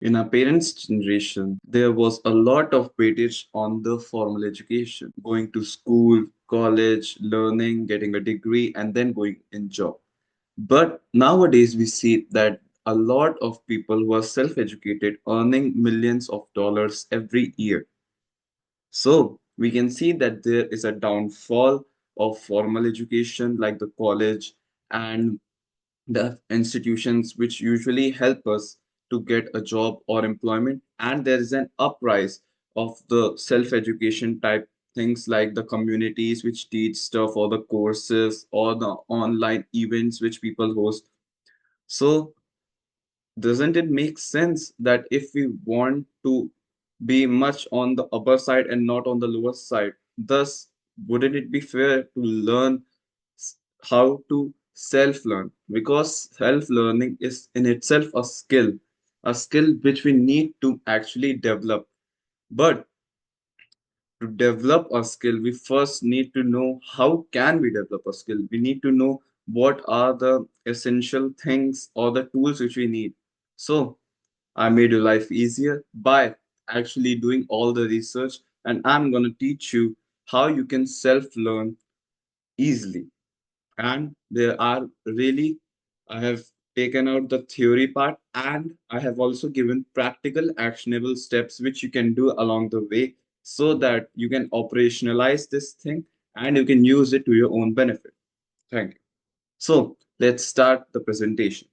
In our parents' generation, there was a lot of weightage on the formal education, going to school, college, learning, getting a degree, and then going in job. But nowadays, we see that a lot of people who are self-educated earning millions of dollars every year. So we can see that there is a downfall of formal education like the college and the institutions which usually help us to get a job or employment, and there is an uprise of the self-education type things like the communities which teach stuff or the courses or the online events which people host. So doesn't it make sense that if we want to be much on the upper side and not on the lower side, thus wouldn't it be fair to learn how to self learn? Because self learning is in itself a skill which we need to actually develop. But to develop a skill, we first need to know how can we develop a skill. We need to know what are the essential things or the tools which we need. So I made your life easier by actually doing all the research, and I'm going to teach you how you can self learn easily. And there are really, I have taken out the theory part, and I have also given practical actionable steps which you can do along the way so that you can operationalize this thing and you can use it to your own benefit. Thank you. So let's start the presentation.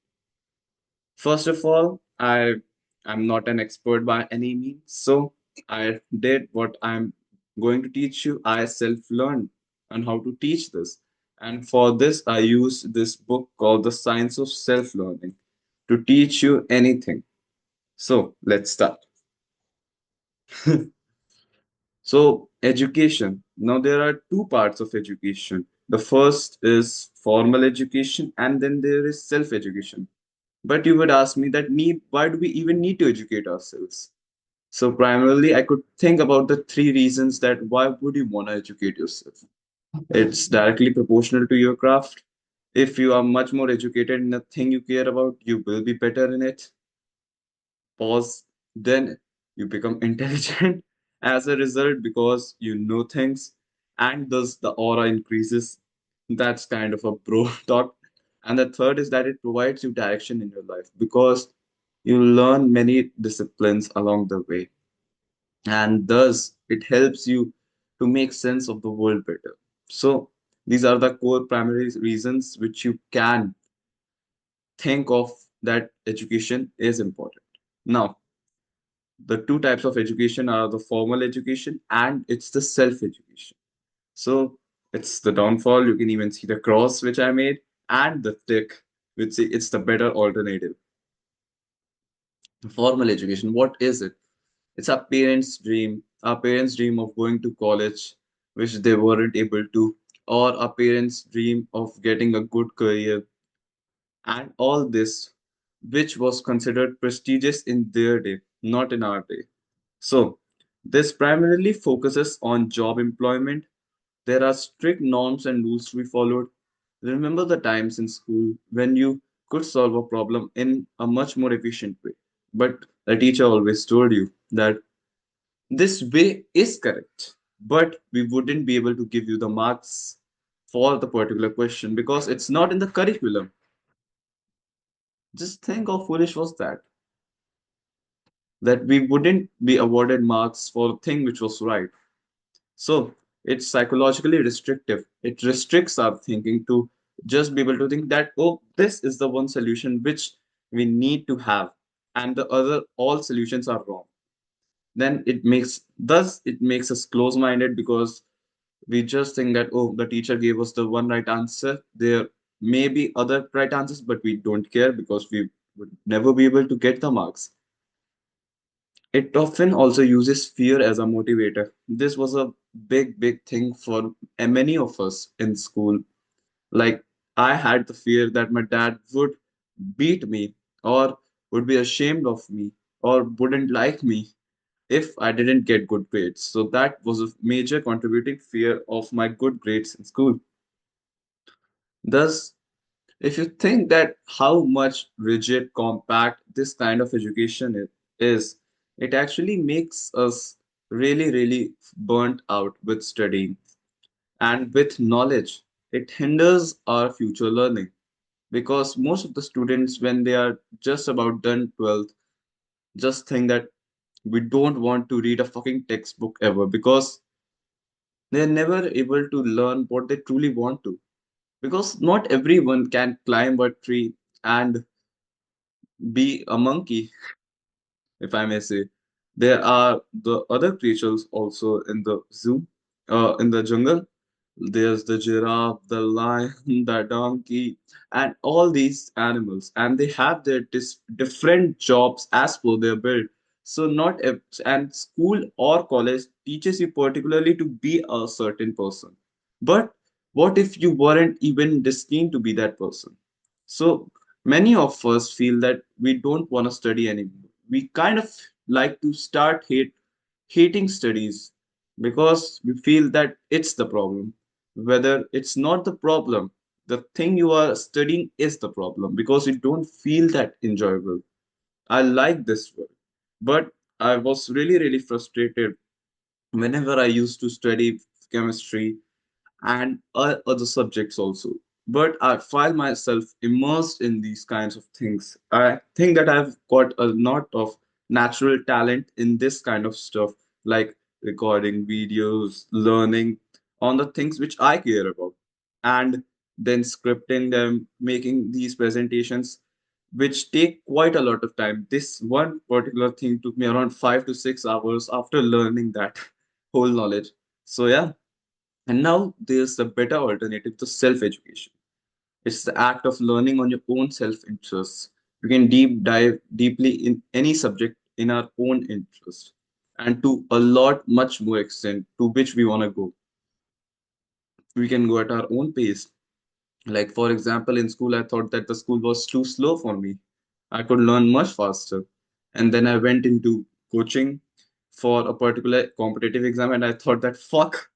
First of all, I'm not an expert by any means, so I did what I'm going to teach you. I self-learned on how to teach this. And for this, I used this book called The Science of Self-Learning to teach you anything. So let's start. So, education. Now, there are two parts of education. The first is formal education, and then there is self education. But you would ask me that need why do we even need to educate ourselves? So primarily I could think about the three reasons that why would you want to educate yourself? It's directly proportional to your craft. If you are much more educated in a thing you care about, you will be better in it. Pause. Then you become intelligent as a result because you know things, and thus the aura increases. That's kind of a bro talk. And the third is that it provides you direction in your life because you learn many disciplines along the way, and thus it helps you to make sense of the world better. So these are the core primary reasons which you can think of that education is important. Now, the two types of education are the formal education and it's the self education. So it's the downfall. You can even see the cross which I made and the tick, which say it's the better alternative. Formal education, what is it? It's our parents' dream. Our parents dream of going to college, which they weren't able to, or our parents dream of getting a good career, and all this, which was considered prestigious in their day, not in our day. So, this primarily focuses on job employment. There are strict norms and rules to be followed. Remember the times in school when you could solve a problem in a much more efficient way. But the teacher always told you that this way is correct, but we wouldn't be able to give you the marks for the particular question because it's not in the curriculum. Just think how foolish was that? That we wouldn't be awarded marks for a thing which was right. So it's psychologically restrictive. It restricts our thinking to just be able to think that, oh, this is the one solution which we need to have, and the other all solutions are wrong. Then it makes us close-minded because we just think that, oh, the teacher gave us the one right answer. There may be other right answers, but we don't care because we would never be able to get the marks. It often also uses fear as a motivator. This was a big thing for many of us in school. Like, I had the fear that my dad would beat me or would be ashamed of me or wouldn't like me if I didn't get good grades. So that was a major contributing fear of my good grades in school. Thus, if you think that how much rigid, compact this kind of education is, is it actually makes us really, really burnt out with studying. And with knowledge, it hinders our future learning because most of the students, when they are just about done 12th, just think that we don't want to read a fucking textbook ever because they're never able to learn what they truly want to. Because not everyone can climb a tree and be a monkey, if I may say. There are the other creatures also in the zoo, in the jungle. There's the giraffe, the lion, the donkey, and all these animals, and they have their different jobs as per their build. So not and school or college teaches you particularly to be a certain person. But what if you weren't even destined to be that person? So many of us feel that we don't want to study anymore. We kind of like to start hating studies because we feel that it's the problem. Whether it's not the problem, the thing you are studying is the problem because you don't feel that enjoyable. I like this word, but I was really, really frustrated whenever I used to study chemistry and other subjects also. But I find myself immersed in these kinds of things. I think that I've got a lot of natural talent in this kind of stuff, like recording videos, learning on the things which I care about, and then scripting them, making these presentations, which take quite a lot of time. This one particular thing took me around 5 to 6 hours after learning that whole knowledge. So, yeah, and now there's the better alternative to self education. It's the act of learning on your own self interests. You can deep dive deeply in any subject in our own interest and to a lot much more extent to which we want to go. We can go at our own pace. Like, for example, in school, I thought that the school was too slow for me. I could learn much faster. And then I went into coaching for a particular competitive exam, and I thought that, fuck,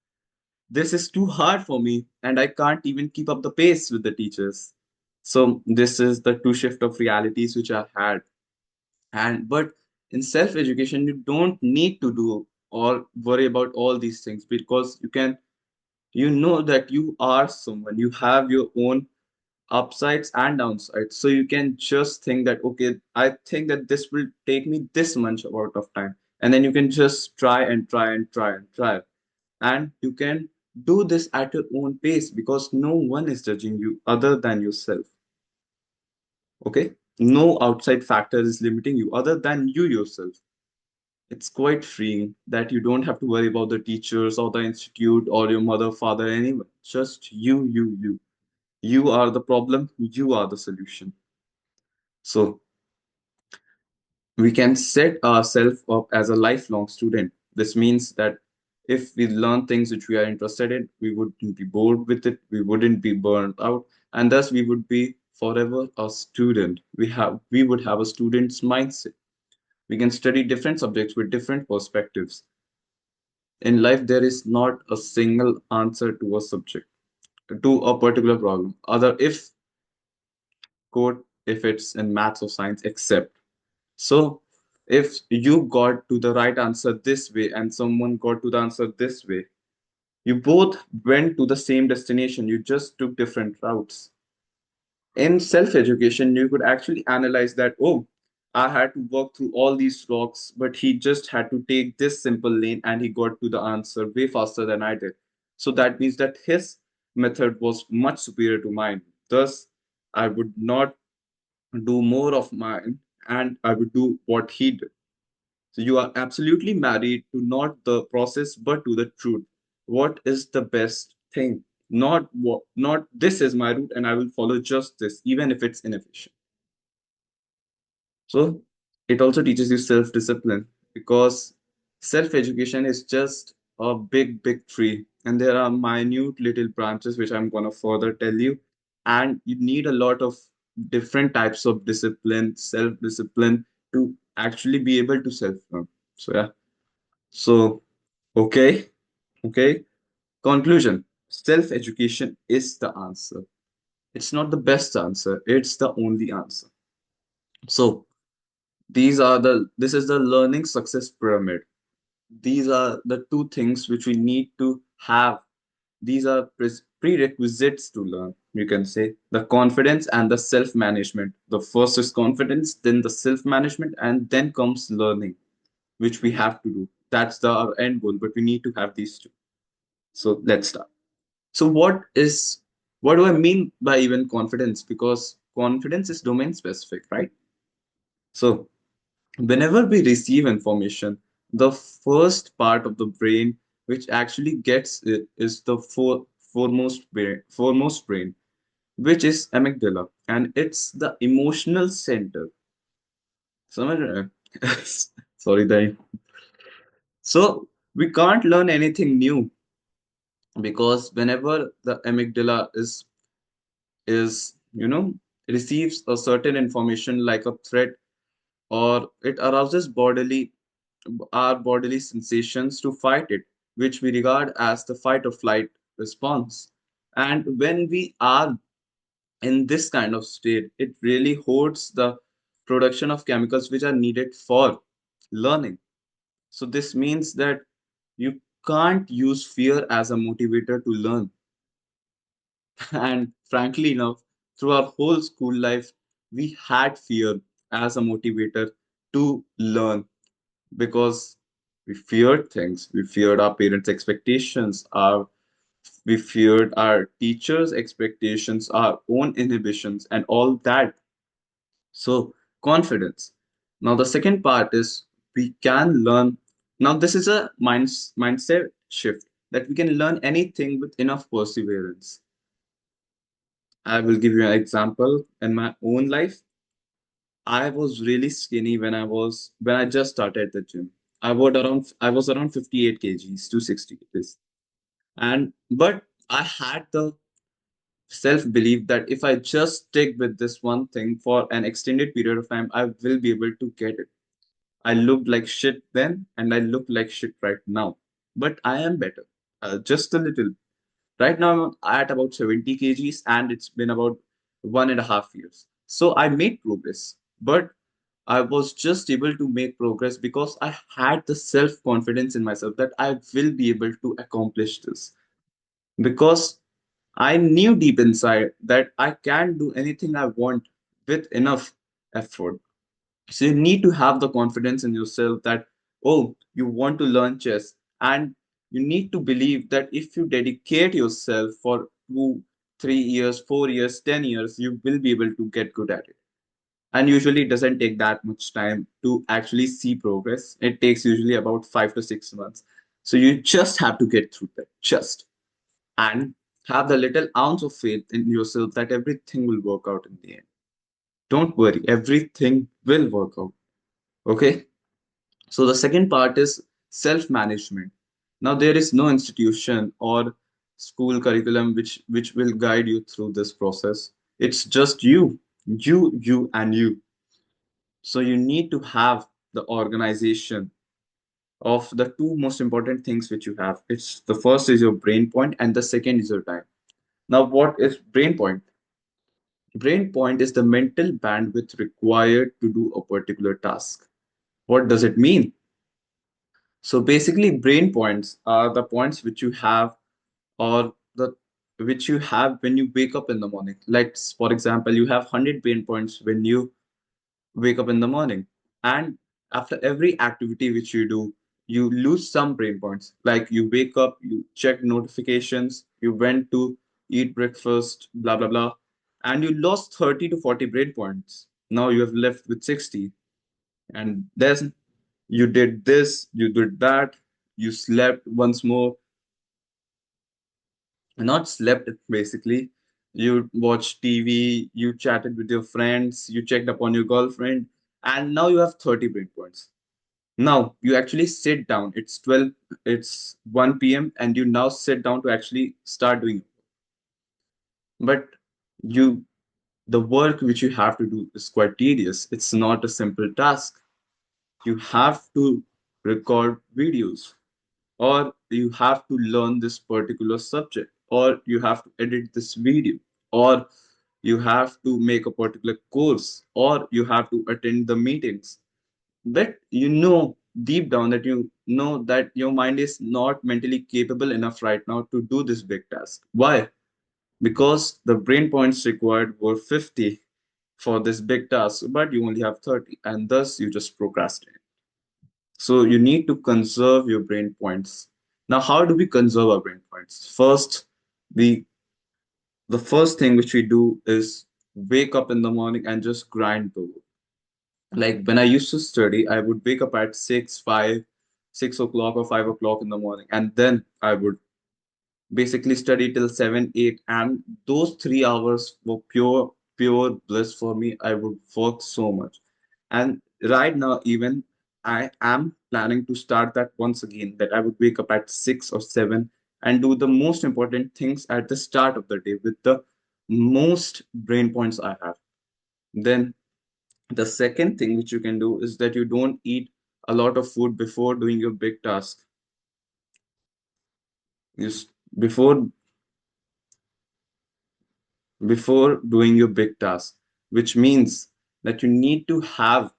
this is too hard for me and I can't even keep up the pace with the teachers. So this is the two shift of realities which I had. And but in self education you don't need to do or worry about all these things because you know that you are someone, you have your own upsides and downsides, so you can just think that, okay, I think that this will take me this much amount of time, and then you can just try and try and try and try, and you can do this at your own pace because no one is judging you other than yourself. Okay, no outside factor is limiting you other than you yourself. It's quite freeing that you don't have to worry about the teachers or the institute or your mother, father, anyone. Just you are the problem, you are the solution. So we can set ourselves up as a lifelong student. This means that if we learn things which we are interested in, we wouldn't be bored with it, we wouldn't be burned out, and thus we would be forever a student. We would have a student's mindset. We can study different subjects with different perspectives. In life, there is not a single answer to a subject, to a particular problem. Other if quote if it's in maths or science, except. So if you got to the right answer this way and someone got to the answer this way, you both went to the same destination. You just took different routes. In self education, you could actually analyze that, oh, I had to walk through all these rocks, but he just had to take this simple lane and he got to the answer way faster than I did. So that means that his method was much superior to mine. Thus, I would not do more of mine and I would do what he did. So you are absolutely married to not the process, but to the truth. What is the best thing? Not this is my route and I will follow just this, even if it's inefficient. So it also teaches you self-discipline because self-education is just a big, big tree, and there are minute little branches which I'm gonna further tell you. And you need a lot of different types of discipline, self-discipline to actually be able to self-learn. So yeah. So, okay, okay. Conclusion. Self-education is the answer. It's not the best answer, it's the only answer. So, This is the learning success pyramid. These are the two things which we need to have. These are prerequisites to learn, you can say. The confidence and the self management. The first is confidence, then the self management, and then comes learning, which we have to do. That's our end goal, but we need to have these two. So let's start. So what do I mean by even confidence? Because confidence is domain specific, right? So whenever we receive information, the first part of the brain which actually gets it is the foremost brain, which is amygdala, and it's the emotional center. समझ रहे हैं? Sorry, Dai. So we can't learn anything new because whenever the amygdala is receives a certain information like a threat, or it arouses bodily our bodily sensations to fight it, which we regard as the fight or flight response. And when we are in this kind of state, it really holds the production of chemicals which are needed for learning. So this means that you can't use fear as a motivator to learn. And frankly enough, through our whole school life, we had fear as a motivator to learn because we feared things. We feared our parents' expectations, we feared our teachers' expectations, our own inhibitions, and all that. So, confidence. Now, the second part is we can learn. Now, this is a mindset shift that we can learn anything with enough perseverance. I will give you an example in my own life. I was really skinny when I just started the gym. I was around 58 kgs to 60 kgs. And but I had the self belief that if I just stick with this one thing for an extended period of time, I will be able to get it. I looked like shit then, and I look like shit right now. But I am better, just a little. Right now, I'm at about 70 kgs, and it's been about 1.5 years. So I made progress, but I was just able to make progress because I had the self confidence in myself that I will be able to accomplish this. Because I knew deep inside that I can do anything I want with enough effort. So you need to have the confidence in yourself that, oh, you want to learn chess. And you need to believe that if you dedicate yourself for 2, 3 years, 4 years, 10 years, you will be able to get good at it. And usually it doesn't take that much time to actually see progress. It takes usually about 5 to 6 months. So you just have to get through that. Just and have the little ounce of faith in yourself that everything will work out in the end. Don't worry, everything will work out. Okay. So the second part is self management. Now, there is no institution or school curriculum which will guide you through this process. It's just and you. So you need to have the organization of the two most important things which you have. It's the first is your brain point and the second is your time. Now, what is brain point? Brain point is the mental bandwidth required to do a particular task. What does it mean? So basically, brain points are the points which you have or the which you have when you wake up in the morning. Like for example, you have 100 brain points when you wake up in the morning. And after every activity which you do, you lose some brain points. Like you wake up, you check notifications, you went to eat breakfast, blah, blah, blah, and you lost 30 to 40 brain points. Now you have left with 60. And there's you did this, you did that, you slept once more, not slept basically. You watched TV, you chatted with your friends, you checked upon your girlfriend, and now you have 30 brain points. Now you actually sit down. It's 12, it's 1 p.m., and you now sit down to actually start doing it. But you the work which you have to do is quite tedious. It's not a simple task. You have to record videos, or you have to learn this particular subject, or you have to edit this video, or you have to make a particular course, or you have to attend the meetings. But you know deep down that you know that your mind is not mentally capable enough right now to do this big task. Why? Because the brain points required were 50 for this big task, but you only have 30, and thus you just procrastinate. So you need to conserve your brain points. Now, how do we conserve our brain points? First, we the first thing which we do is wake up in the morning and just grind the work. Like when I used to study, I would wake up at 6 o'clock or 5 o'clock in the morning, and then I would basically study till 7 8, and those 3 hours were pure bliss for me. I would work so much, and right now even I am planning to start that once again, that I would wake up at 6 or 7 and do the most important things at the start of the day with the most brain points I have. Then the second thing which you can do is that you don't eat a lot of food before doing your big task. Before doing your big task, which means that you need to have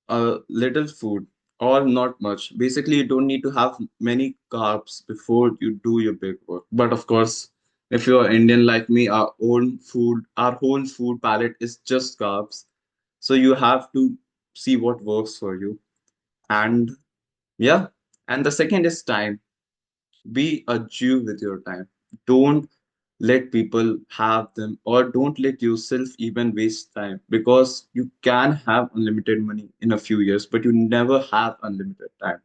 a little food or not much. Basically, you don't need to have many carbs before you do your big work. But of course, if you're Indian like me, our whole food palette is just carbs. So you have to see what works for you. And yeah, and the second is time. Be a Jew with your time. Don't let people have them, or don't let yourself even waste time, because you can have unlimited money in a few years, but you never have unlimited time.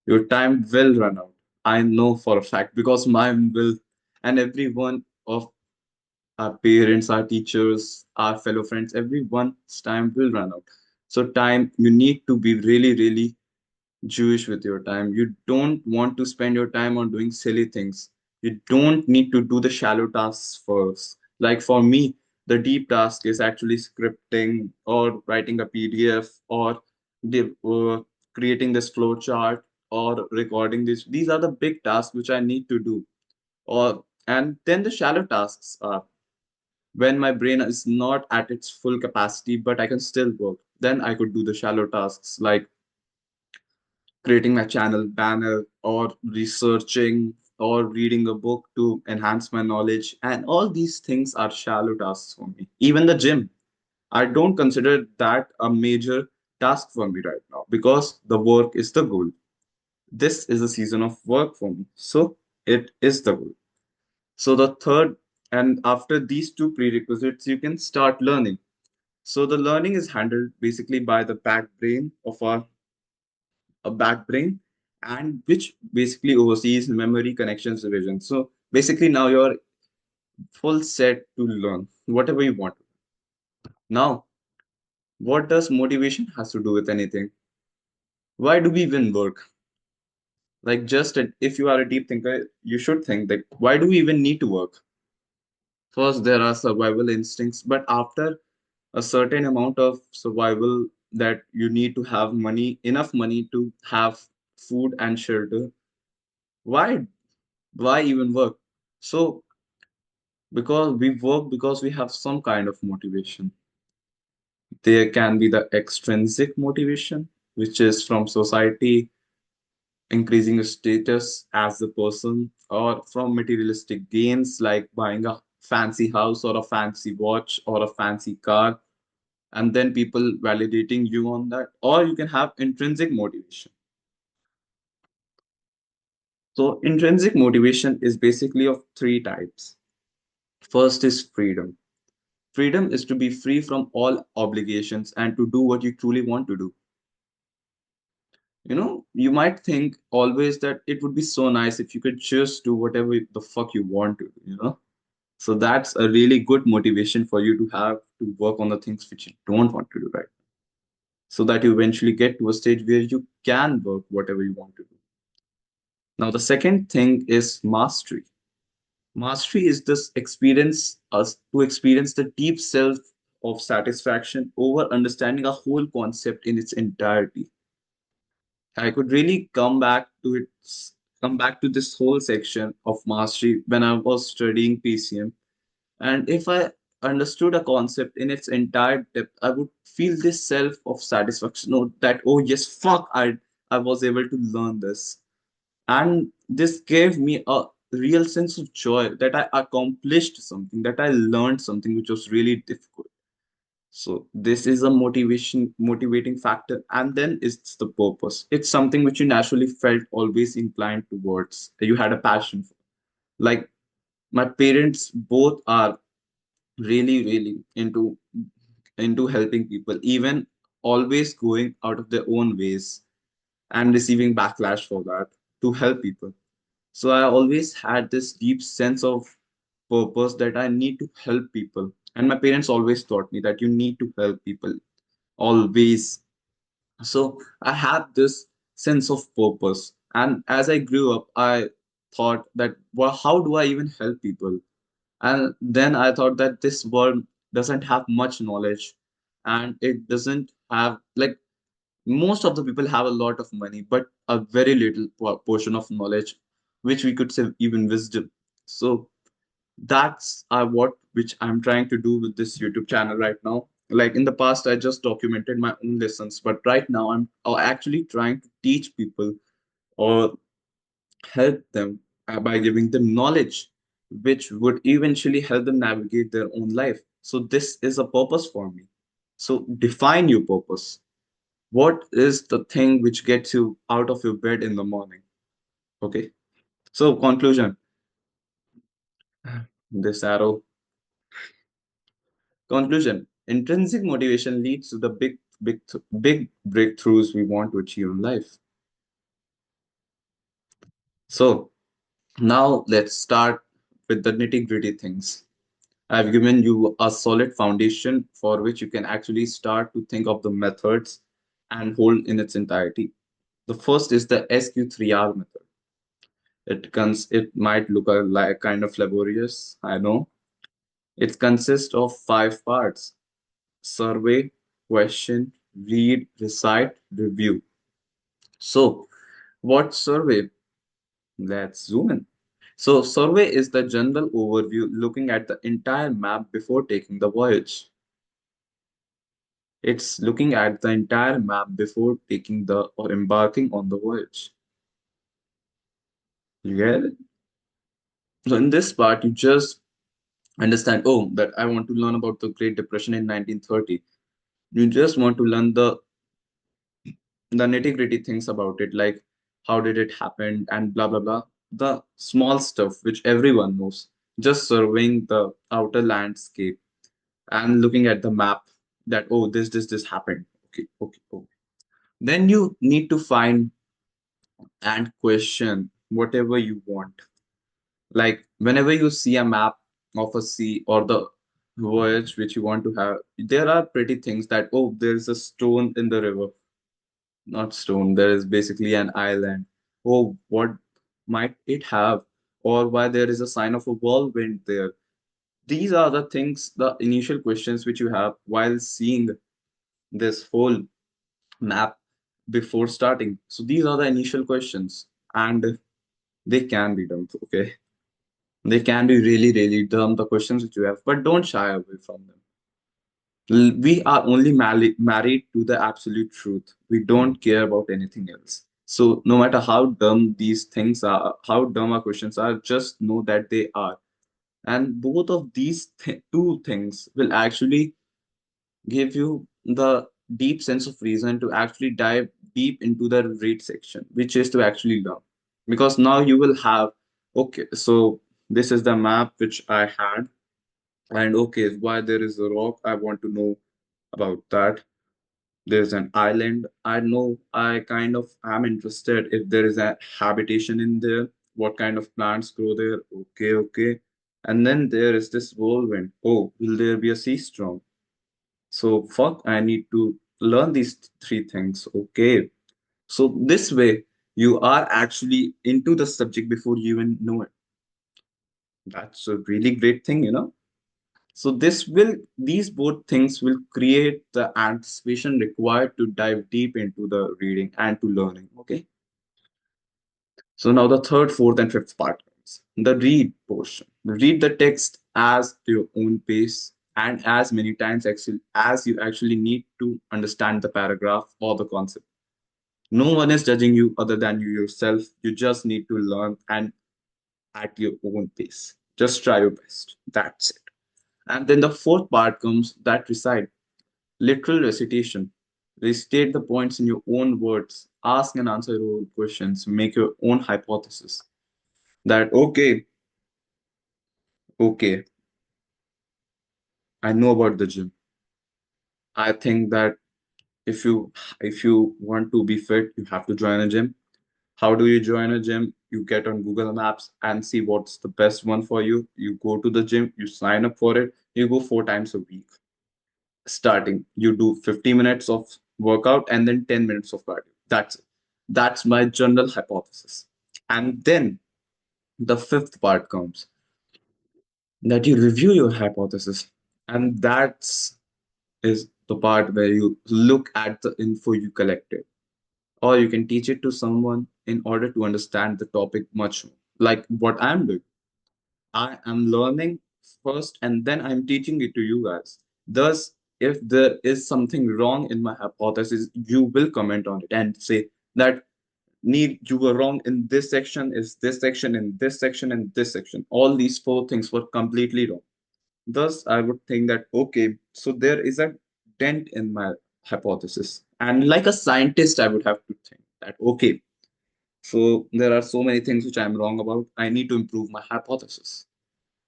Your time will run out. I know for a fact because mine will, and every one of our parents, our teachers, our fellow friends, everyone's time will run out. So, time, you need to be really, really Jewish with your time. You don't want to spend your time on doing silly things. You don't need to do the shallow tasks first. Like for me, the deep task is actually scripting or writing a PDF or creating this flow chart or recording this. These are the big tasks which I need to do. Or and then the shallow tasks are when my brain is not at its full capacity, but I can still work. Then I could do the shallow tasks like creating my channel banner or researching or reading a book to enhance my knowledge. And all these things are shallow tasks for me. Even the gym, I don't consider that a major task for me right now because the work is the goal. This is a season of work for me. So it is the goal. So the third, and after these two prerequisites, you can start learning. So the learning is handled basically by the back brain of our a back brain, and which basically oversees memory connections division. So basically now you're full set to learn whatever you want. Now, what does motivation has to do with anything? Why do we even work? Like if you are a deep thinker, you should think that why do we even need to work? First, there are survival instincts, but after a certain amount of survival, that you need to have money, enough money to have food and shelter. Why even work? So because we work because we have some kind of motivation. There can be the extrinsic motivation, which is from society, increasing your status as a person, or from materialistic gains like buying a fancy house or a fancy watch or a fancy car, and then people validating you on that. Or you can have intrinsic motivation. So intrinsic motivation is basically of three types. First is freedom. Freedom is to be free from all obligations and to do what you truly want to do. You might think always that it would be so nice if you could just do whatever the fuck you want to do. So that's a really good motivation for you to have to work on the things which you don't want to do, right? So that you eventually get to a stage where you can work whatever you want to do. Now, the second thing is mastery. Mastery is this experience, us to experience the deep self of satisfaction over understanding a whole concept in its entirety. I could really come back to this whole section of mastery when I was studying PCM. And if I understood a concept in its entire depth, I would feel this self of satisfaction, that, oh yes, fuck, I was able to learn this. And this gave me a real sense of joy that I accomplished something, that I learned something which was really difficult. So this is a motivating factor. And then it's the purpose. It's something which you naturally felt always inclined towards, you had a passion for. Like, my parents both are really into helping people, even always going out of their own ways and receiving backlash for that, to help people. So I always had this deep sense of purpose, that I need to help people. And my parents always taught me that you need to help people always. So I had this sense of purpose. And as I grew up, I thought that, well, how do I even help people? And then I thought that this world doesn't have much knowledge, and it doesn't have, like, most of the people have a lot of money, but a very little portion of knowledge, which we could say even wisdom. So that's what which I'm trying to do with this YouTube channel right now. Like, in the past, I just documented my own lessons, but right now I'm actually trying to teach people, or help them, by giving them knowledge which would eventually help them navigate their own life. So this is a purpose for me. So define your purpose. What is the thing which gets you out of your bed in the morning? Okay. So conclusion. This arrow. Conclusion. Intrinsic motivation leads to the big breakthroughs we want to achieve in life. So now let's start with the nitty-gritty things. I've given you a solid foundation for which you can actually start to think of the methods and hold in its entirety. The first is the SQ3R method. It might look like kind of laborious, I know. It consists of 5 parts: survey, question, read, recite, review. So, what survey? Let's zoom in. So, survey is the general overview, looking at the entire map before taking the voyage. It's looking at the entire map before taking the or embarking on the voyage. You get it? So in this part, you just understand, oh, that I want to learn about the Great Depression in 1930. You just want to learn the nitty-gritty things about it, like how did it happen and blah blah blah. The small stuff which everyone knows. Just surveying the outer landscape and looking at the map, that, oh, this happened. Okay, okay, okay. Then you need to find and question whatever you want. Like, whenever you see a map of a sea or the voyage which you want to have, there are pretty things that, oh, there's a stone in the river. Not stone, there is basically an island. Oh, what might it have? Or why there is a sign of a whirlwind there? These are the things, the initial questions which you have while seeing this whole map before starting. So these are the initial questions, and they can be done. Okay, they can be really dumb, the questions that you have, but don't shy away from them. We are only married to the absolute truth. We don't care about anything else. So no matter how dumb these things are, how dumb our questions are, just know that they are. And both of these two things will actually give you the deep sense of reason to actually dive deep into the read section, which is to actually learn. Because now you will have, okay, so this is the map which I had, and okay, why there is a rock, I want to know about that. There's an island, I know, I kind of am interested if there is a habitation in there, what kind of plants grow there. Okay, okay. And then there is this whirlwind. Oh, will there be a sea storm? So fuck, I need to learn these three things. Okay. So this way, you are actually into the subject before you even know it. That's a really great thing, you know. So these both things will create the anticipation required to dive deep into the reading and to learning. Okay. So now the third, fourth, and fifth part comes. The read portion. Read the text as to your own pace. and as many times as you actually need to understand the paragraph or the concept. No one is judging you other than you yourself. You just need to learn and at your own pace. Just try your best. That's it. And then the fourth part comes that recite. Literal recitation. Restate the points in your own words. Ask and answer your own questions. Make your own hypothesis. That okay, I know about the gym. I think that if you if you want to be fit, you have to join a gym. How do you join a gym? You get on Google Maps and see what's the best one for you. You go to the gym, you sign up for it, you go 4 times a week. Starting, you do 50 minutes of workout and then 10 minutes of cardio. That's it. That's my general hypothesis. And then the fifth part comes that you review your hypothesis. And that's is the part where you look at the info you collected, or you can teach it to someone in order to understand the topic much more. Like what I'm doing, I am learning first and then I'm teaching it to you guys. Thus, if there is something wrong in my hypothesis, you will comment on it and say that need you were wrong in this section, is this section, in this section, and this section. All these four things were completely wrong. Thus, I would think that okay, so there is a dent in my hypothesis. And like a scientist, I would have to think that okay, so there are so many things which I'm wrong about. I need to improve my hypothesis.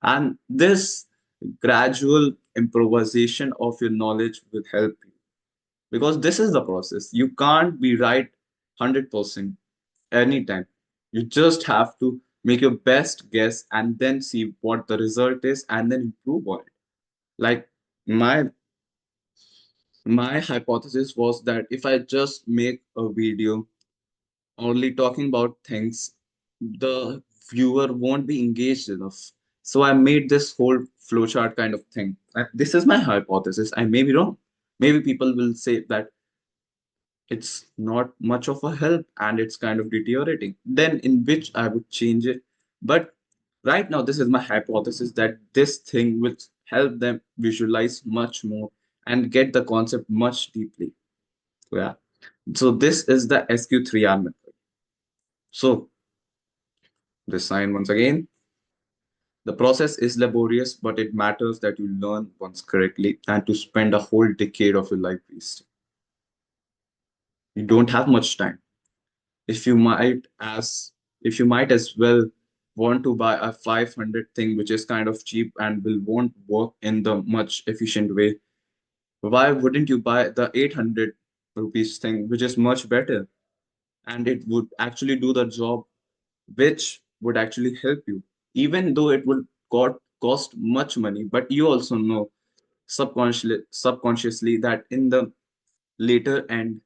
And this gradual improvisation of your knowledge will help you because this is the process. You can't be right 100% anytime. You just have to make your best guess and then see what the result is and then improve on it. Like my my hypothesis was that if I just make a video only talking about things, the viewer won't be engaged enough. So I made this whole flowchart kind of thing. This is my hypothesis. I may be wrong. Maybe people will say that it's not much of a help and it's kind of deteriorating. Then in which I would change it. But right now, this is my hypothesis that this thing will help them visualize much more and get the concept much deeply. Yeah. So this is the SQ3R method. So this sign once again. The process is laborious, but it matters that you learn once correctly and to spend a whole decade of your life wasting. You don't have much time. If you might as if you might as well want to buy a 500 thing which is kind of cheap and will won't work in the much efficient way, why wouldn't you buy the 800 rupees thing which is much better and it would actually do the job which would actually help you, even though it would cost much money. But you also know subconsciously that in the later end,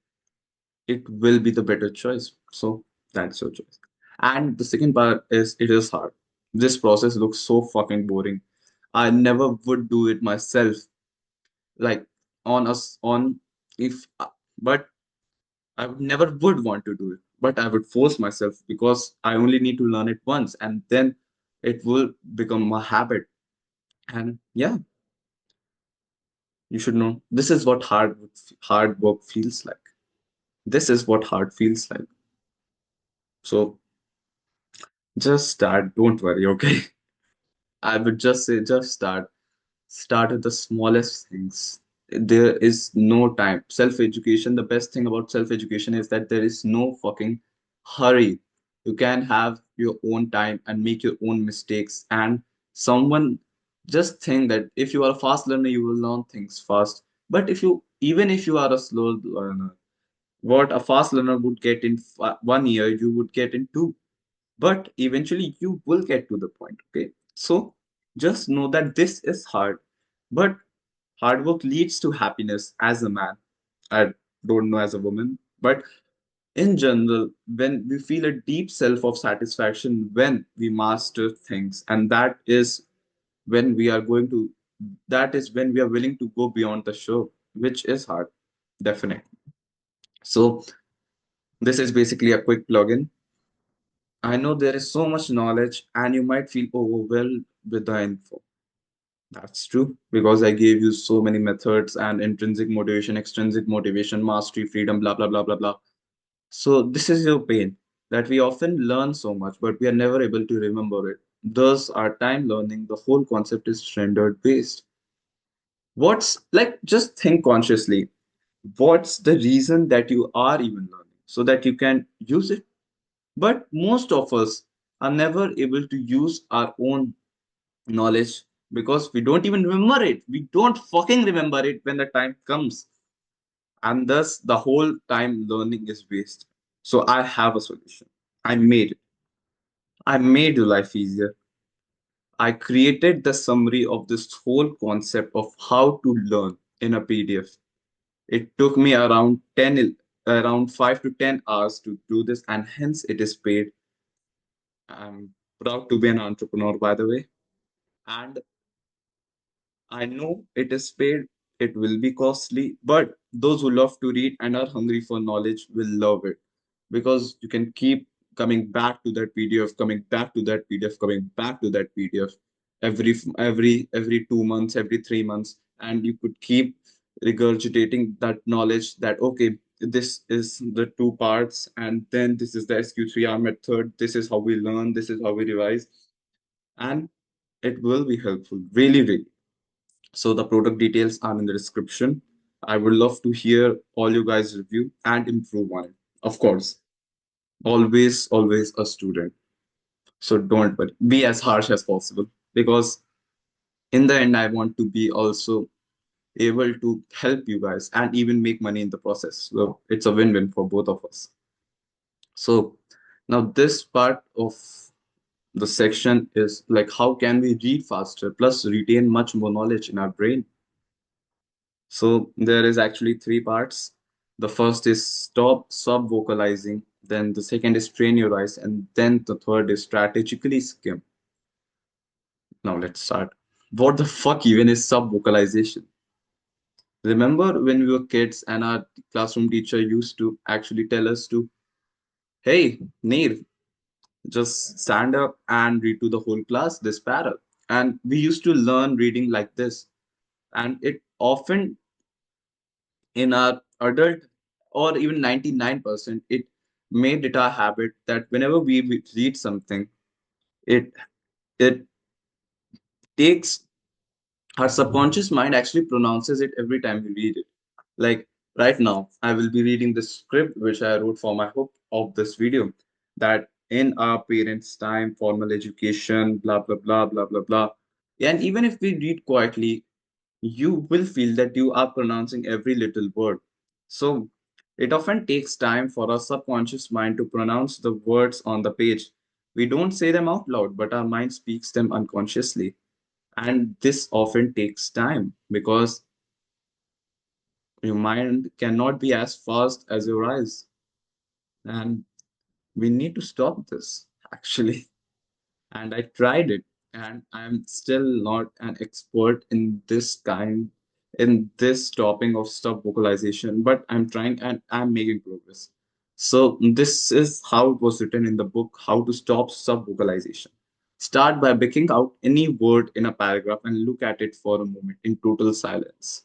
it will be the better choice. So that's your choice. And the second part is it is hard. This process looks so fucking boring. I never would do it myself. Like on us on if but I would never would want to do it, but I would force myself because I only need to learn it once and then it will become a habit. And yeah, you should know this is what hard work feels like. This is what hard feels like. So just start. Don't worry, okay? I would just say just start. Start with the smallest things. There is no time. Self education, the best thing about self education is that there is no fucking hurry. You can have your own time and make your own mistakes. And someone just think that if you are a fast learner, you will learn things fast. But even if you are a slow learner, what a fast learner would get in 1 year, you would get in two. But eventually, you will get to the point. Okay. So just know that this is hard, but hard work leads to happiness as a man. I don't know as a woman, but in general, when we feel a deep self of satisfaction when we master things, and when we are going to, that is when we are willing to go beyond the show, which is hard, definitely. So, this is basically a quick plugin. I know there is so much knowledge, and you might feel overwhelmed with the info. That's true because I gave you so many methods and intrinsic motivation, extrinsic motivation, mastery, freedom, blah, blah, blah, blah, blah. So, this is your pain that we often learn so much, but we are never able to remember it. Thus, our time learning, the whole concept is rendered based. What's like, just think consciously. What's the reason that you are even learning so that you can use it? But most of us are never able to use our own knowledge because we don't even remember it. We don't fucking remember it when the time comes. And thus, the whole time learning is waste. So, I have a solution. I made it. I made your life easier. I created the summary of this whole concept of how to learn in a PDF. It took me around 5 to 10 hours to do this, and hence it is paid. I'm proud to be an entrepreneur, by the way. And I know it is paid, it will be costly, but those who love to read and are hungry for knowledge will love it because you can keep coming back to that PDF, coming back to that PDF, coming back to that PDF every 2 months, every 3 months, and you could keep regurgitating that knowledge that okay, this is the two parts, and then this is the SQ3R method, this is how we learn, this is how we revise, and it will be helpful, really, really. So the product details are in the description. I would love to hear all you guys review and improve on it. Of course, always a student. So don't worry. Be as harsh as possible because in the end, I want to be also able to help you guys and even make money in the process. So it's a win-win for both of us. So now this part of the section is like how can we read faster plus retain much more knowledge in our brain. So there is actually three parts. The first is stop sub vocalizing, then the second is train your eyes, and then the third is strategically skim. Now let's start. What the fuck even is sub vocalization? Remember when we were kids and our classroom teacher used to actually tell us to, hey, Neer, just stand up and read to the whole class this para. And we used to learn reading like this. And it often in our adult or even 99% it made it a habit that whenever we read something it it takes our subconscious mind actually pronounces it every time we read it. Like right now I will be reading the script which I wrote for my hook of this video, that in our parents time formal education blah blah blah blah blah blah. And even if we read quietly you will feel that you are pronouncing every little word. So it often takes time for our subconscious mind to pronounce the words on the page. We don't say them out loud, but our mind speaks them unconsciously. And this often takes time because your mind cannot be as fast as your eyes. And we need to stop this, actually. And I tried it, and I'm still not an expert in this topping of stop vocalization, but I'm trying and I'm making progress. So this is how it was written in the book, How to Stop Sub Vocalization. Start by picking out any word in a paragraph and look at it for a moment in total silence.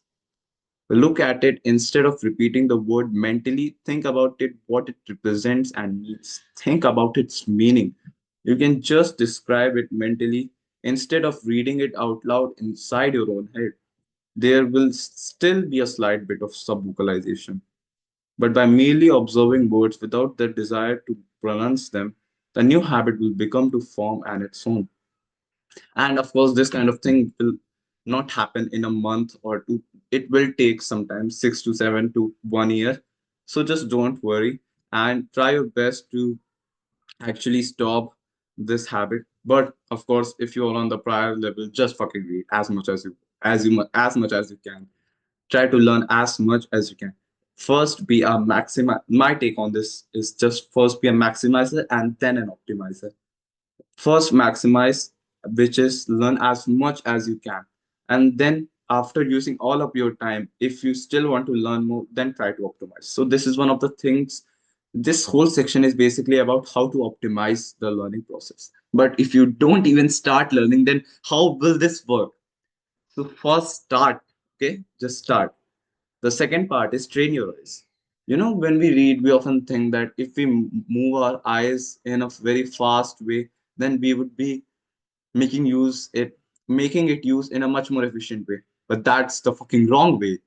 Look at it instead of repeating the word mentally. Think about it, what it represents, and means. Think about its meaning. You can just describe it mentally instead of reading it out loud inside your own head. There will still be a slight bit of subvocalization, but by merely observing words without the desire to pronounce them, the new habit will become to form on its own. And of course, this kind of thing will not happen in a month or two. It will take sometimes 6 to 7 to 1 year. So just don't worry and try your best to actually stop this habit. But of course, if you're on the prior level, just fucking read as much as much as you can. Try to learn as much as you can. First, be a maximizer. My take on this is just first be a maximizer and then an optimizer. First maximize, which is learn as much as you can, and then after using all of your time if you still want to learn more then try to optimize. So this is one of the things. This whole section is basically about how to optimize the learning process, but if you don't even start learning then how will this work? So first start, okay? Just start. The second part is train your eyes. You know, when we read, we often think that if we move our eyes in a very fast way, then we would be making it use in a much more efficient way. But that's the fucking wrong way,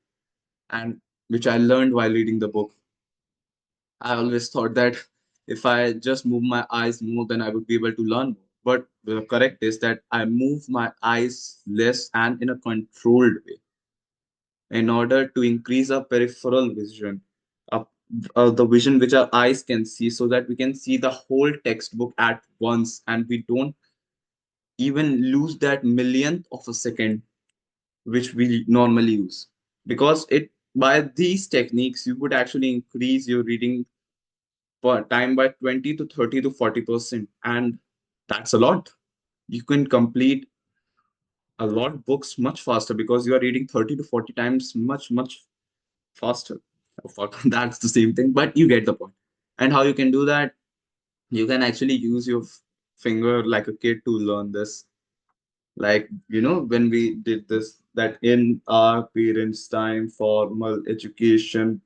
and which I learned while reading the book. I always thought that if I just move my eyes more, then I would be able to learn more. But the correct is that I move my eyes less and in a controlled way in order to increase our peripheral vision, uh, the vision which our eyes can see, so that we can see the whole textbook at once and we don't even lose that millionth of a second which we normally use. Because it by these techniques, you would actually increase your reading per time by 20 to 30 to 40%. And that's a lot. You can complete a lot of books much faster because you are reading 30 to 40 times much faster. Oh, fuck, that's the same thing, but you get the point. And how you can do that? You can actually use your finger like a kid to learn this. Like, you know, when we did this, that in our parents' time, formal education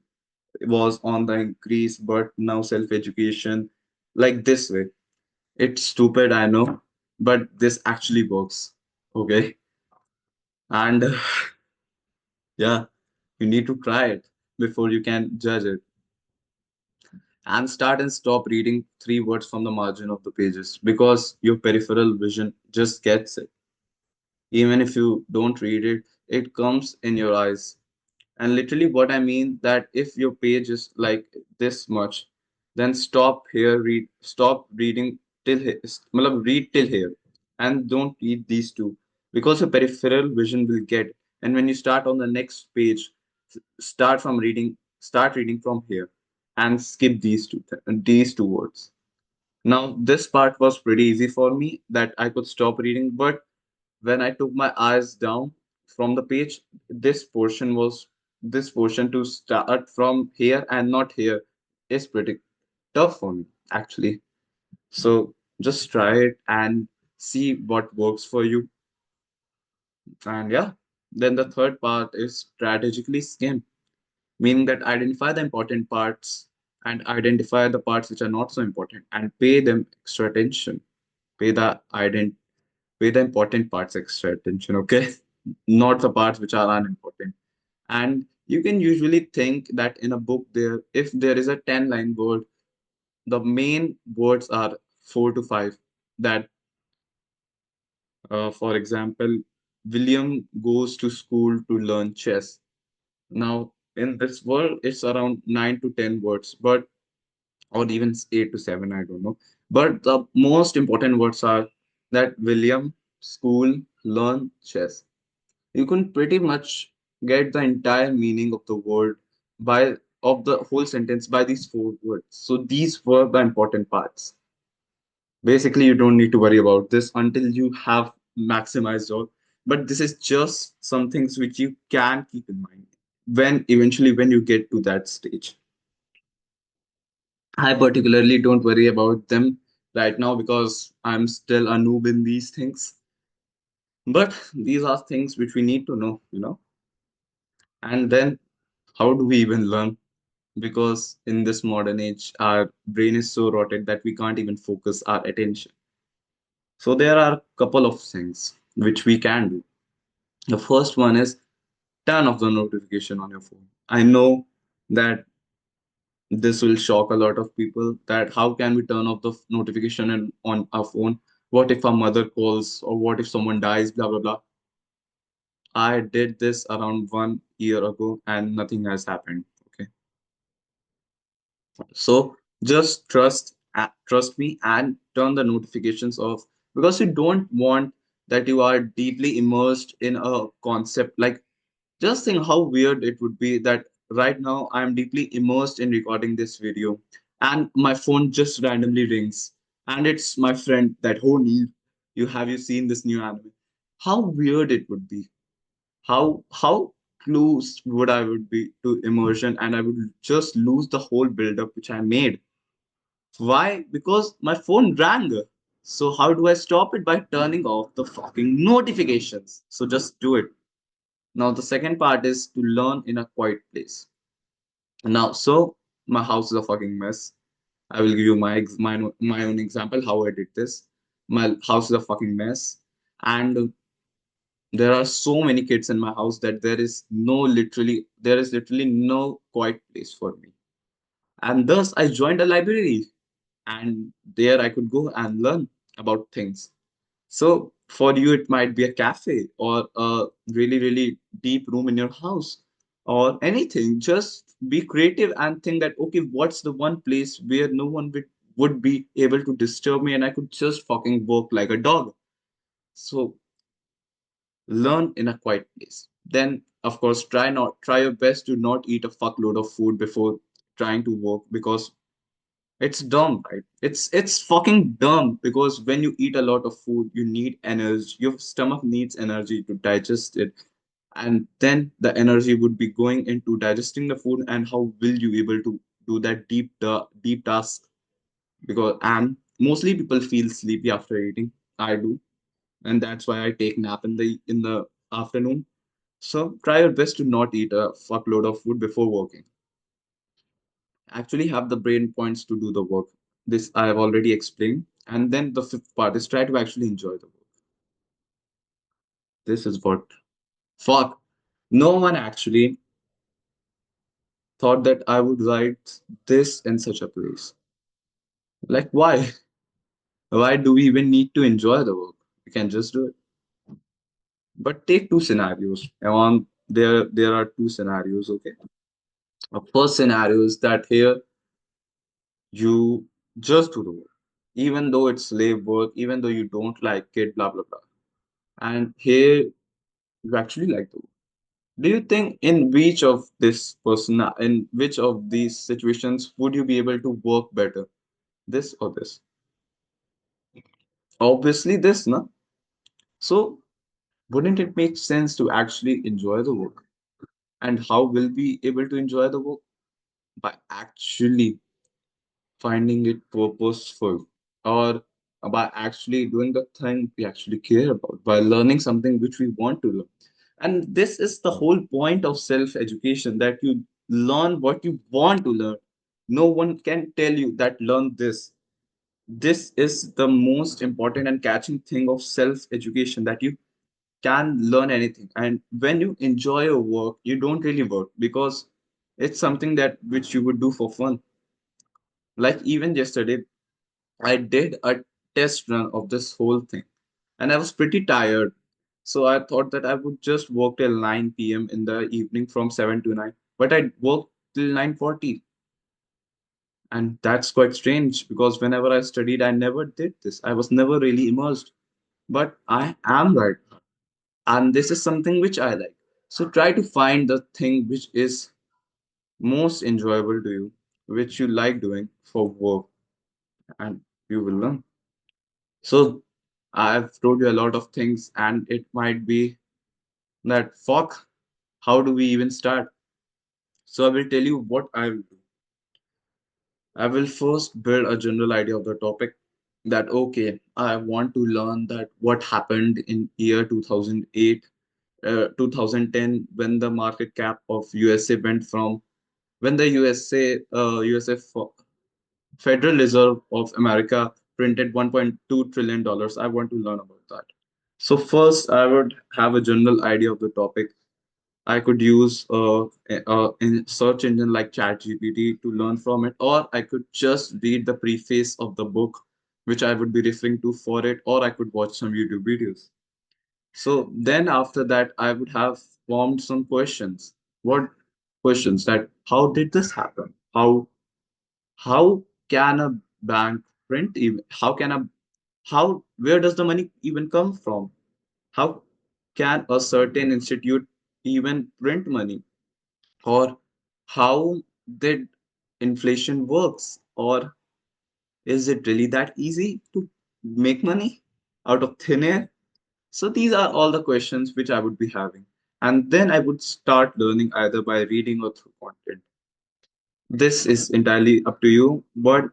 was on the increase, but now self education, like this way. It's stupid, I know, but this actually works. Okay. And yeah, you need to try it before you can judge it. And start and stop reading three words from the margin of the pages because your peripheral vision just gets it. Even if you don't read it, it comes in your eyes. And literally, what I mean that if your page is like this much, then stop reading till here, read till here, and don't read these two because your peripheral vision will get. And when you start on the next page, start reading from here, and skip these two words. Now, this part was pretty easy for me that I could stop reading, but when I took my eyes down from the page, this portion to start from here and not here is pretty tough for me, actually. So just try it and see what works for you. And yeah, then the third part is strategically skim, meaning that identify the important parts and identify the parts which are not so important and pay them extra attention. Pay the ident pay the important parts extra attention, okay? Not the parts which are unimportant. And you can usually think that in a book, if there is a 10-line word, the main words are four to five. That, for example, William goes to school to learn chess. Now, in this world, it's around 9 to 10 words, but or even 8 to 7, I don't know. But the most important words are that William, school, learn, chess. You can pretty much get the entire meaning of the word by of the whole sentence by these four words. So these were the important parts. Basically, you don't need to worry about this until you have maximized all. But this is just some things which you can keep in mind when you get to that stage. I particularly don't worry about them right now because I'm still a noob in these things. But these are things which we need to know, you know. And then how do we even learn? Because in this modern age, our brain is so rotted that we can't even focus our attention. So there are a couple of things which we can do. The first one is turn off the notification on your phone. I know that this will shock a lot of people that how can we turn off the notification on our phone? What if our mother calls or what if someone dies? Blah blah blah. I did this around 1 year ago and nothing has happened. Okay, so just trust me and turn the notifications off because you don't want that you are deeply immersed in a concept. Like, just think how weird it would be that right now I am deeply immersed in recording this video and my phone just randomly rings and it's my friend that, oh Neil, you seen this new anime? How weird it would be. How close would I would be to immersion and I would just lose the whole build up which I made. Why? Because my phone rang. So how do I stop it? By turning off the fucking notifications. So just do it. Now, the second part is to learn in a quiet place. Now, so my house is a fucking mess. I will give you my own example how I did this. My house is a fucking mess, and there are so many kids in my house that there is literally no quiet place for me. And thus, I joined a library, and there I could go and learn about things. So for you, it might be a cafe or a really, really deep room in your house or anything. Just be creative and think that, okay, what's the one place where no one would be able to disturb me and I could just fucking work like a dog. So learn in a quiet place. Then, of course, try your best to not eat a fuckload of food before trying to work because it's dumb, right? It's fucking dumb because when you eat a lot of food, you need energy. Your stomach needs energy to digest it, and then the energy would be going into digesting the food. And how will you able to do that deep task? Because and mostly people feel sleepy after eating. I do, and that's why I take nap in the afternoon. So try your best to not eat a fuckload of food before working. Actually have the brain points to do the work. This I have already explained. And then the fifth part is try to actually enjoy the work. This is what fuck. No one actually thought that I would write this in such a place. Like why? Why do we even need to enjoy the work? We can just do it. But take two scenarios. There are two scenarios, okay? A first scenario is that here you just do the work. Even though it's slave work, even though you don't like it, blah blah blah. And here you actually like the work. Do you think in which of these situations would you be able to work better? This or this? Obviously this, no? So wouldn't it make sense to actually enjoy the work? And how will we able to enjoy the work? By actually finding it purposeful or by actually doing the thing we actually care about, by learning something which we want to learn. And this is the whole point of self education, that you learn what you want to learn. No one can tell you that learn this. This is the most important and catching thing of self education, that you can learn anything. And when you enjoy your work, you don't really work because it's something that which you would do for fun. Like even yesterday, I did a test run of this whole thing and I was pretty tired. So I thought that I would just work till 9 p.m. in the evening from 7 to 9. But I worked till 9:40. And that's quite strange because whenever I studied, I never did this. I was never really immersed. But I am right now. And this is something which I like. So try to find the thing which is most enjoyable to you, which you like doing for work, and you will learn. So I've told you a lot of things, and it might be that fuck, how do we even start? So I will tell you what I will do. I will first build a general idea of the topic, that okay, I want to learn that what happened in year 2008, 2010, when the market cap of USA went from when the USA Federal Reserve of America printed $1.2 trillion. I want to learn about that. So first, I would have a general idea of the topic. I could use a search engine like ChatGPT to learn from it, or I could just read the preface of the book, which I would be referring to for it, or I could watch some YouTube videos. So then after that, I would have formed some questions. What questions? That how did this happen? How can a bank print even? How where does the money even come from? How can a certain institute even print money? Or how did inflation works? Or is it really that easy to make money out of thin air? So these are all the questions which I would be having. And then I would start learning either by reading or through content. This is entirely up to you, but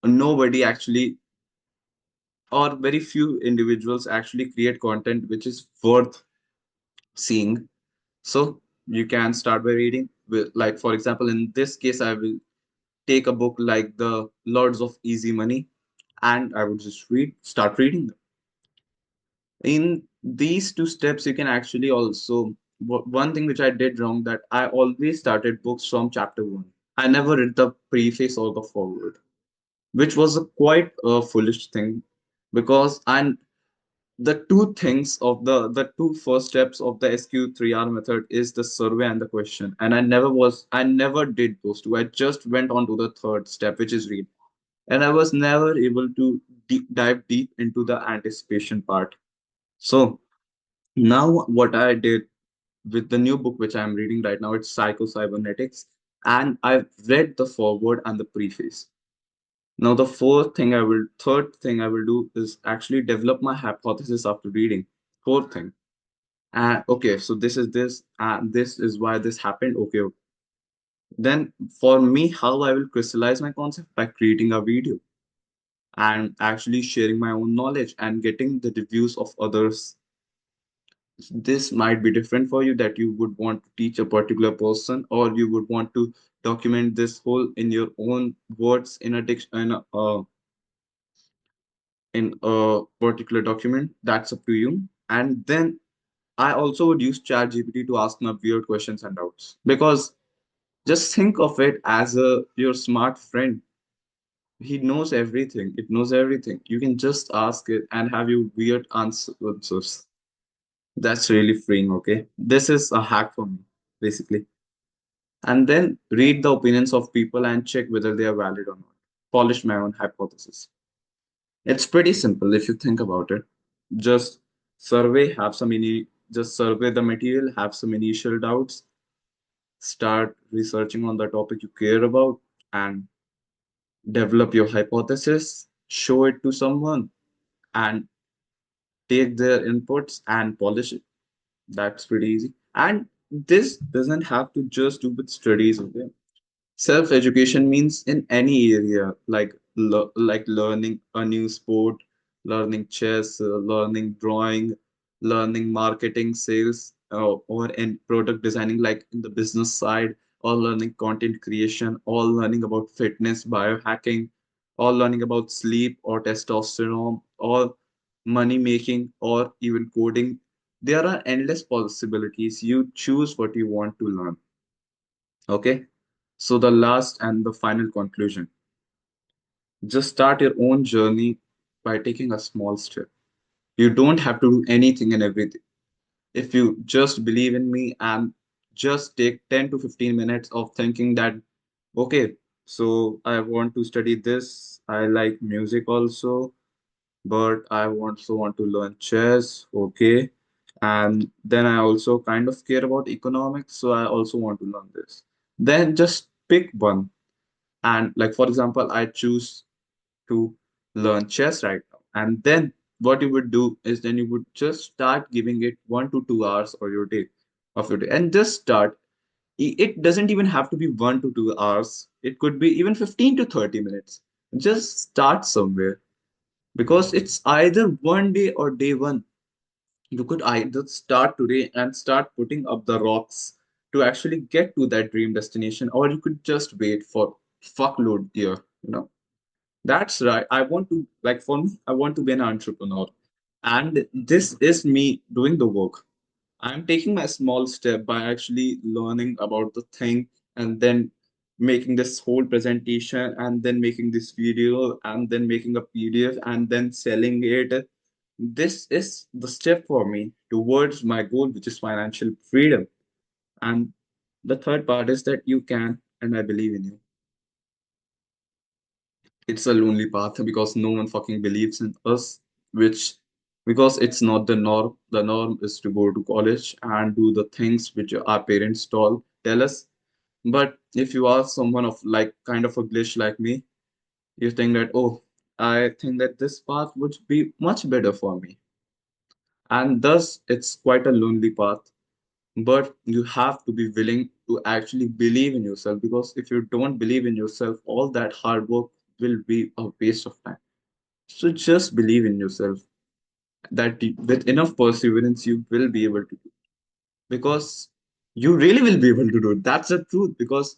nobody actually, or very few individuals actually create content which is worth seeing. So you can start by reading. Like for example, in this case, I will take a book like The Lords of Easy Money, and I would just start reading them. In these two steps, you can actually also, one thing which I did wrong, that I always started books from chapter one. I never read the preface or the foreword, which was a quite a foolish thing, because and the two things of the two first steps of the SQ3R method is the survey and the question, and I never did those two. I just went on to the third step, which is read, and I was never able to dive deep into the anticipation part. So now what I did with the new book which I'm reading right now, it's Psycho-Cybernetics, and I've read the foreword and the preface. Now the third thing I will do is actually develop my hypothesis after reading. Fourth thing, okay, so this, and this is why this happened. Okay, okay. Then for me, how I will crystallize my concept by creating a video and actually sharing my own knowledge and getting the reviews of others. This might be different for you, that you would want to teach a particular person, or you would want to document this whole in your own words in a in a particular document. That's up to you. And then I also would use ChatGPT to ask my weird questions and doubts, because just think of it as a your smart friend. He knows everything. It knows everything. You can just ask it and have your weird answers. That's really freeing, okay? This is a hack for me, basically. And then read the opinions of people and check whether they are valid or not. Polish my own hypothesis. It's pretty simple if you think about it. Just just survey the material, have some initial doubts, start researching on the topic you care about, and develop your hypothesis, show it to someone, and take their inputs and polish it. That's pretty easy. And this doesn't have to just do with studies, okay? Self-education means in any area, like like learning a new sport, learning chess, learning drawing, learning marketing, sales, or in product designing, like in the business side, or learning content creation, or learning about fitness, biohacking, or learning about sleep or testosterone, or money making, or even coding. There are endless possibilities. You choose what you want to learn. Okay. So the last and the final conclusion. Just start your own journey by taking a small step. You don't have to do anything and everything. If you just believe in me and just take 10 to 15 minutes of thinking that, okay, so I want to study this. I like music also, but I also want to learn chess. Okay. And then I also kind of care about economics. So I also want to learn this. Then just pick one. And like for example, I choose to learn chess right now, and then what you would do is then you would just start giving it 1 to 2 hours of your day, and just start. It doesn't even have to be 1 to 2 hours. It could be even 15 to 30 minutes. Just start somewhere, because it's either one day or day one. You could either start today and start putting up the rocks to actually get to that dream destination, or you could just wait for fuckload year, you know. That's right. I want to, like, for me, I want to be an entrepreneur. And this is me doing the work. I'm taking my small step by actually learning about the thing, and then making this whole presentation, and then making this video, and then making a PDF, and then selling it. This is the step for me towards my goal, which is financial freedom. And the third part is that you can, and I believe in you. It's a lonely path because no one fucking believes in us, which because it's not the norm. The norm is to go to college and do the things which our parents tell us. But if you are someone of like kind of a glitch like me, you think that, oh, I think that this path would be much better for me. And thus it's quite a lonely path. But you have to be willing to actually believe in yourself, because if you don't believe in yourself, all that hard work will be a waste of time. So just believe in yourself, that with enough perseverance, you will be able to do. because you really will be able to do it. That's the truth, because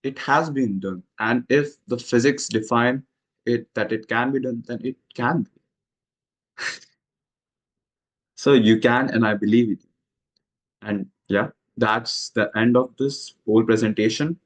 it has been done. And if the physics define it that it can be done, then it can be. So you can, and I believe it. And yeah, that's the end of this whole presentation.